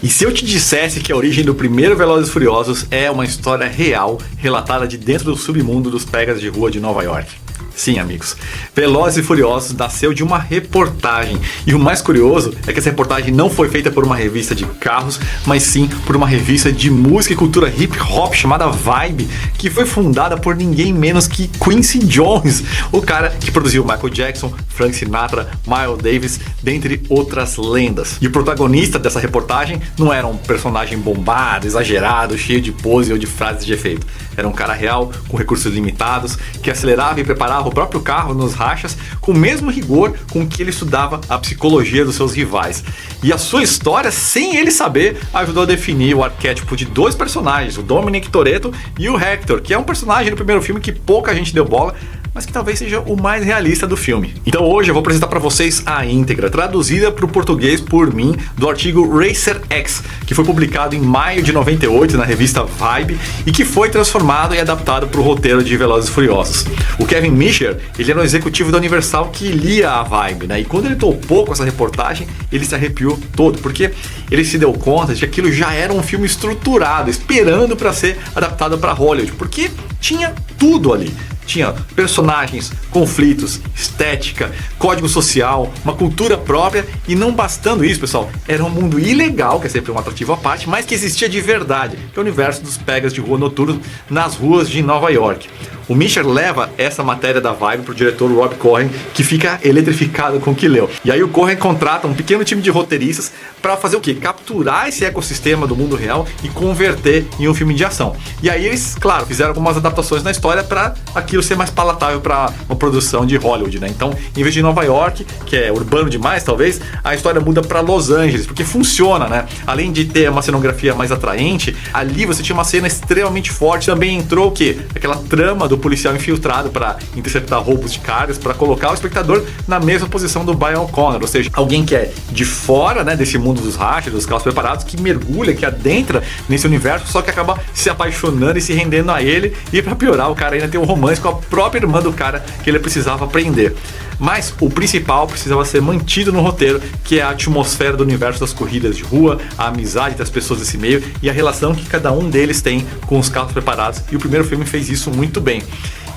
E se eu te dissesse que a origem do primeiro Velozes e Furiosos é uma história real, relatada de dentro do submundo dos pegas de rua de Nova York? Sim, amigos. Velozes e Furiosos nasceu de uma reportagem. E o mais curioso é que essa reportagem não foi feita por uma revista de carros, mas sim por uma revista de música e cultura hip hop chamada Vibe, que foi fundada por ninguém menos que Quincy Jones, o cara que produziu Michael Jackson, Frank Sinatra, Miles Davis, dentre outras lendas. E o protagonista dessa reportagem não era um personagem bombado, exagerado, cheio de pose ou de frases de efeito. Era um cara real, com recursos limitados, que acelerava e preparava o próprio carro nos rachas com o mesmo rigor com que ele estudava a psicologia dos seus rivais. E a sua história, sem ele saber, ajudou a definir o arquétipo de dois personagens, o Dominic Toretto e o Hector, que é um personagem do primeiro filme que pouca gente deu bola, mas que talvez seja o mais realista do filme. Então hoje eu vou apresentar para vocês a íntegra, traduzida para o português por mim, do artigo Racer X, que foi publicado em maio de 98 na revista Vibe e que foi transformado e adaptado para o roteiro de Velozes e Furiosos. O Kevin Misher, ele era um executivo da Universal que lia a Vibe, né? E quando ele topou com essa reportagem, ele se arrepiou todo, porque ele se deu conta de que aquilo já era um filme estruturado, esperando para ser adaptado para Hollywood, porque tinha tudo ali. Tinha personagens, conflitos, estética, código social, uma cultura própria e não bastando isso, pessoal, era um mundo ilegal, que é sempre um atrativo à parte, mas que existia de verdade, que é o universo dos pegas de rua noturnos nas ruas de Nova York. O Misher leva essa matéria da Vibe pro diretor Rob Cohen, que fica eletrificado com o que leu. E aí o Cohen contrata um pequeno time de roteiristas para fazer o quê? Capturar esse ecossistema do mundo real e converter em um filme de ação. E aí eles, claro, fizeram algumas adaptações na história para aquilo ser mais palatável para uma produção de Hollywood, né? Então, em vez de Nova York, que é urbano demais talvez, a história muda para Los Angeles, porque funciona, né? Além de ter uma cenografia mais atraente, ali você tinha uma cena extremamente forte. Também entrou o quê? Aquela trama do policial infiltrado para interceptar roubos de cargas, para colocar o espectador na mesma posição do Brian O'Connor, ou seja, alguém que é de fora, né, desse mundo dos rachas, dos carros preparados, que mergulha, que adentra nesse universo, só que acaba se apaixonando e se rendendo a ele, e para piorar, o cara ainda tem um romance com a própria irmã do cara que ele precisava aprender. Mas o principal precisava ser mantido no roteiro, que é a atmosfera do universo das corridas de rua, a amizade das pessoas desse meio e a relação que cada um deles tem com os carros preparados, e o primeiro filme fez isso muito bem.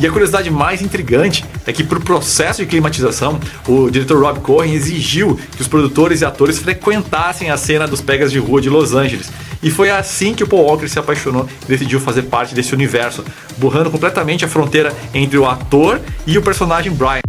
E a curiosidade mais intrigante é que, para o processo de climatização, o diretor Rob Cohen exigiu que os produtores e atores frequentassem a cena dos pegas de rua de Los Angeles. E foi assim que o Paul Walker se apaixonou e decidiu fazer parte desse universo, borrando completamente a fronteira entre o ator e o personagem Brian.